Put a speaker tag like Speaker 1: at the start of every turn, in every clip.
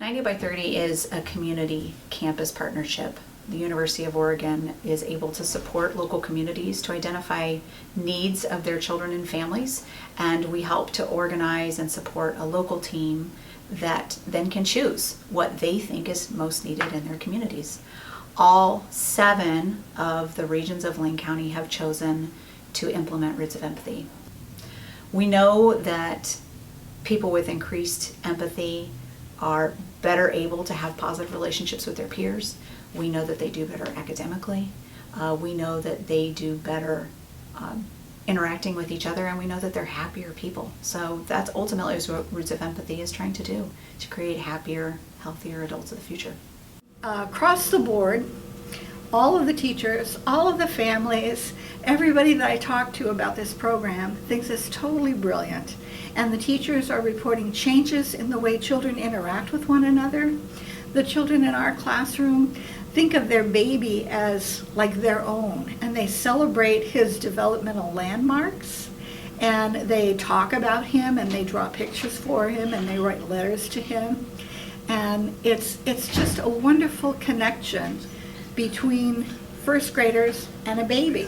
Speaker 1: 90 by 30 is a community campus partnership. The University of Oregon is able to support local communities to identify needs of their children and families, and we help to organize and support a local team that then can choose what they think is most needed in their communities. All 7 of the regions of Lane County have chosen to implement Roots of Empathy. We know that people with increased empathy are better able to have positive relationships with their peers. We know that they do better academically. We know that they do better interacting with each other, and we know that they're happier people. So that's ultimately what Roots of Empathy is trying to do, to create happier, healthier adults of the future.
Speaker 2: Across the board, all of the teachers, all of the families, everybody that I talk to about this program thinks it's totally brilliant. And the teachers are reporting changes in the way children interact with one another. The children in our classroom think of their baby as like their own, and they celebrate his developmental landmarks, and they talk about him, and they draw pictures for him, and they write letters to him. And it's just a wonderful connection between first graders and a baby.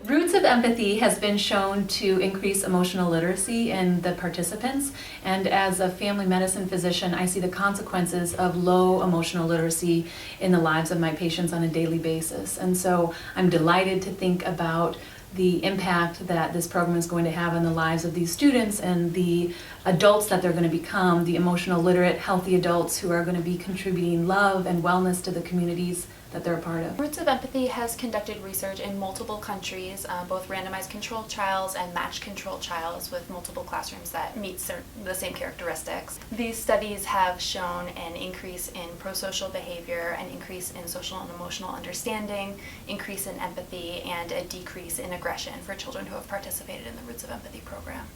Speaker 3: Roots of Empathy has been shown to increase emotional literacy in the participants, and as a family medicine physician, I see the consequences of low emotional literacy in the lives of my patients on a daily basis. And so I'm delighted to think about the impact that this program is going to have on the lives of these students and the adults that they're going to become, the emotional literate, healthy adults who are going to be contributing love and wellness to the communities that they're a part of.
Speaker 4: Roots of Empathy has conducted research in multiple countries, both randomized controlled trials and matched controlled trials with multiple classrooms that meet the same characteristics. These studies have shown an increase in prosocial behavior, an increase in social and emotional understanding, increase in empathy, and a decrease in aggression for children who have participated in the Roots of Empathy program.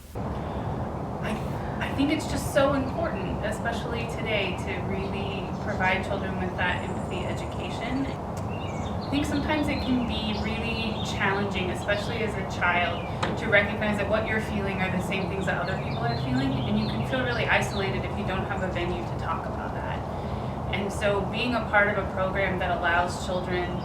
Speaker 5: I think it's just so important, especially today, to really provide children with that empathy education. I think sometimes it can be really challenging, especially as a child, to recognize that what you're feeling are the same things that other people are feeling, and you can feel really isolated if you don't have a venue to talk about that. And so being a part of a program that allows children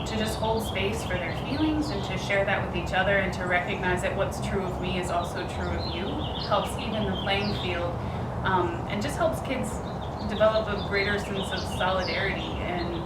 Speaker 5: to just hold space for their feelings and to share that with each other and to recognize that what's true of me is also true of you helps even the playing field, and just helps kids develop a greater sense of solidarity and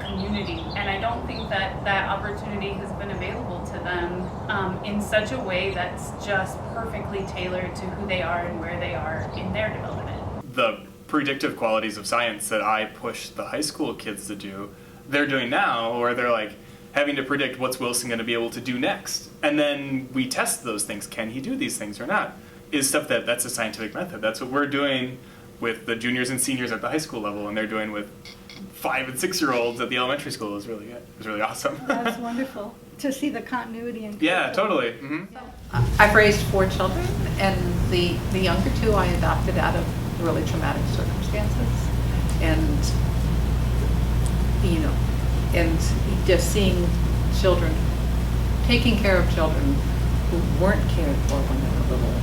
Speaker 5: community. And I don't think that that opportunity has been available to them in such a way that's just perfectly tailored to who they are and where they are in their development.
Speaker 6: The predictive qualities of science that I push the high school kids to do, they're doing now, where they're like having to predict what's Wilson going to be able to do next. And then we test those things. Can he do these things or not? Is stuff that's a scientific method. That's what we're doing with the juniors and seniors at the high school level, and they're doing with 5 and 6-year-olds at the elementary school. Is really good. It was really awesome.
Speaker 2: That's wonderful to see the continuity and
Speaker 6: yeah, totally. Mm-hmm.
Speaker 7: I've raised 4 children, and the younger 2 I adopted out of really traumatic circumstances, and and just seeing children, taking care of children who weren't cared for when they were little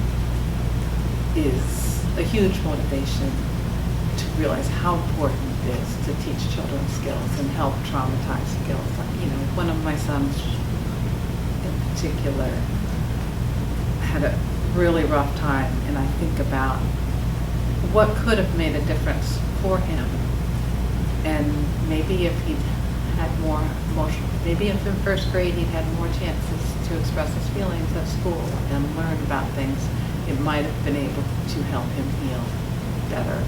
Speaker 7: is a huge motivation to realize how important it is to teach children skills and help traumatize skills. One of my sons in particular had a really rough time, and I think about what could have made a difference for him. And maybe if he'd had more emotional, maybe if in first grade he'd had more chances to express his feelings at school and learn about things, it might have been able to help him heal better.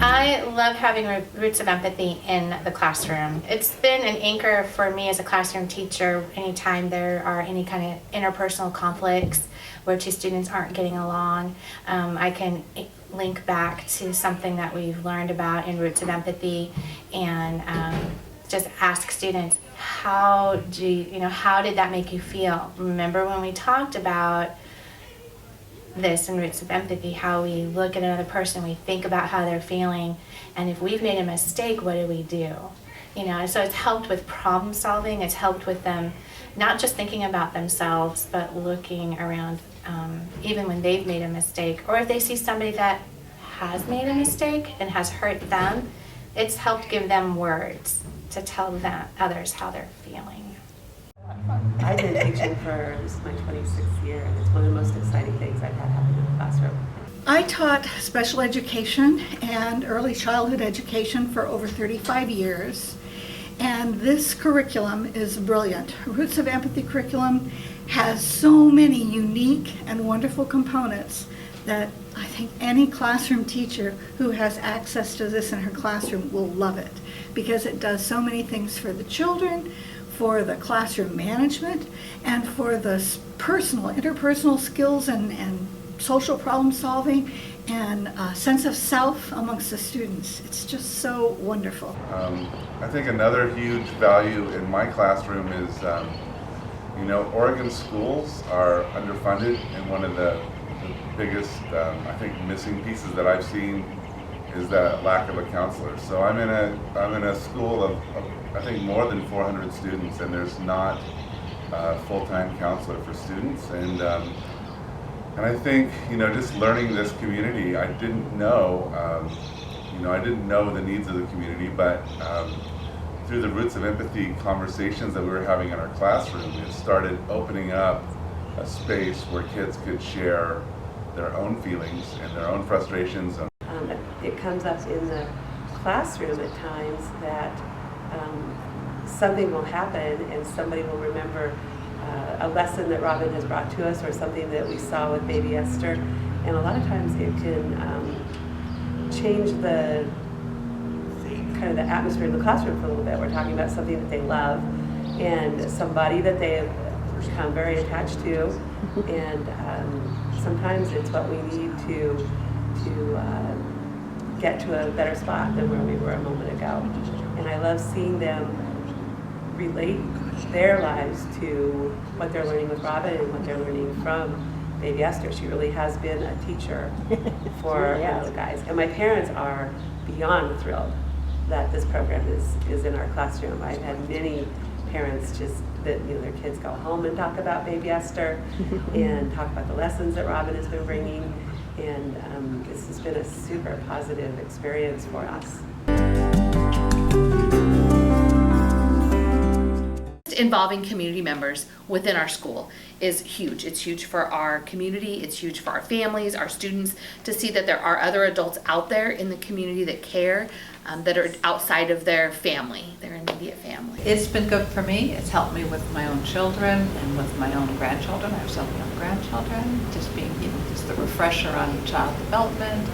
Speaker 8: I love having Roots of Empathy in the classroom. It's been an anchor for me as a classroom teacher anytime there are any kind of interpersonal conflicts where 2 students aren't getting along. I can link back to something that we've learned about in Roots of Empathy and just ask students, how did that make you feel? Remember when we talked about this in Roots of Empathy, how we look at another person, we think about how they're feeling, and if we've made a mistake, what do we do? And so it's helped with problem solving, it's helped with them not just thinking about themselves, but looking around, even when they've made a mistake, or if they see somebody that has made a mistake and has hurt them, it's helped give them words to tell them, others how they're feeling.
Speaker 9: I've been teaching for, this is my 26th year, and it's one of the most exciting things I've had happen in the classroom.
Speaker 2: I taught special education and early childhood education for over 35 years, and this curriculum is brilliant. Roots of Empathy curriculum has so many unique and wonderful components that I think any classroom teacher who has access to this in her classroom will love it, because it does so many things for the children, for the classroom management, and for the interpersonal skills and social problem solving and sense of self amongst the students. It's just so wonderful.
Speaker 10: I think another huge value in my classroom is, Oregon schools are underfunded, and one of the biggest, I think, missing pieces that I've seen is that lack of a counselor. So I'm in a school of I think more than 400 students, and there's not a full-time counselor for students. And I think, just learning this community, I didn't know, the needs of the community, but through the Roots of Empathy conversations that we were having in our classroom, it started opening up a space where kids could share their own feelings and their own frustrations.
Speaker 9: It comes up in the classroom at times that something will happen and somebody will remember a lesson that Robin has brought to us, or something that we saw with baby Esther, and a lot of times it can change the kind of the atmosphere in the classroom for a little bit. We're talking about something that they love and somebody that they have become very attached to, and sometimes it's what we need to get to a better spot than where we were a moment ago. And I love seeing them relate their lives to what they're learning with Robin and what they're learning from baby Esther. She really has been a teacher for little guys. And my parents are beyond thrilled that this program is in our classroom. I've had many parents just that their kids go home and talk about baby Esther and talk about the lessons that Robin has been bringing. And this has been a super positive experience for us.
Speaker 11: Involving community members within our school is huge. It's huge for our community, it's huge for our families, our students, to see that there are other adults out there in the community that care, that are outside of their family, their immediate family.
Speaker 7: It's been good for me. It's helped me with my own children and with my own grandchildren. I have some young grandchildren. Just being, just the refresher on child development.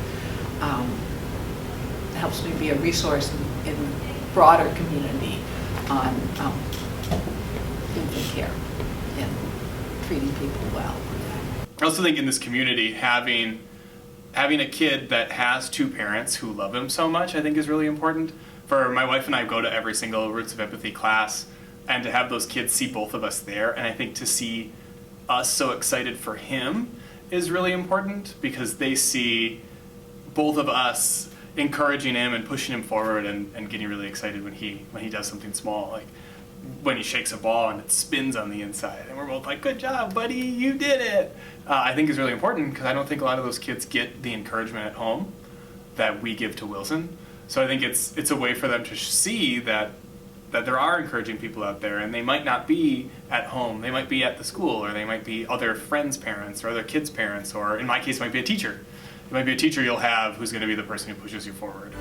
Speaker 7: Helps me be a resource in the broader community on infant care and treating people well.
Speaker 6: I also think in this community, having a kid that has two parents who love him so much, I think is really important. For my wife and I go to every single Roots of Empathy class, and to have those kids see both of us there, and I think to see us so excited for him is really important, because they see both of us encouraging him and pushing him forward and getting really excited when he does something small, like when he shakes a ball and it spins on the inside, and we're both like, good job, buddy, you did it. I think is really important, because I don't think a lot of those kids get the encouragement at home that we give to Wilson. So I think it's a way for them to see that there are encouraging people out there, and they might not be at home, they might be at the school, or they might be other friends' parents or other kids' parents, or in my case it might be a teacher. It might be a teacher you'll have who's going to be the person who pushes you forward.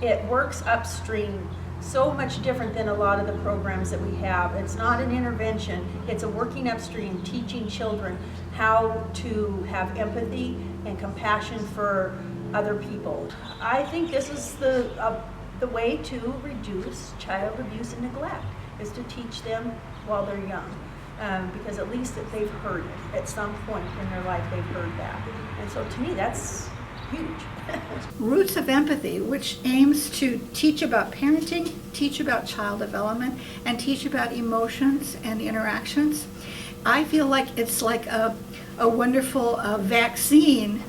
Speaker 12: It works upstream so much different than a lot of the programs that we have. It's not an intervention, it's a working upstream, teaching children how to have empathy and compassion for other people. I think this is the way to reduce child abuse and neglect, is to teach them while they're young. Because at least that they've heard it at some point in their life, they've heard that. And so to me, that's huge.
Speaker 2: Roots of Empathy, which aims to teach about parenting, teach about child development, and teach about emotions and interactions. I feel like it's like a wonderful vaccine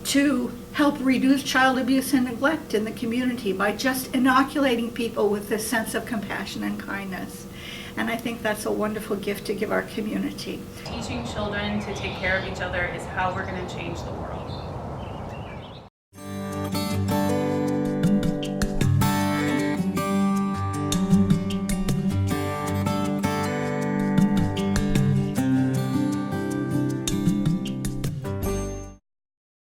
Speaker 2: to help reduce child abuse and neglect in the community by just inoculating people with this sense of compassion and kindness. And I think that's a wonderful gift to give our community.
Speaker 5: Teaching children to take care of each other is how we're going to change the world.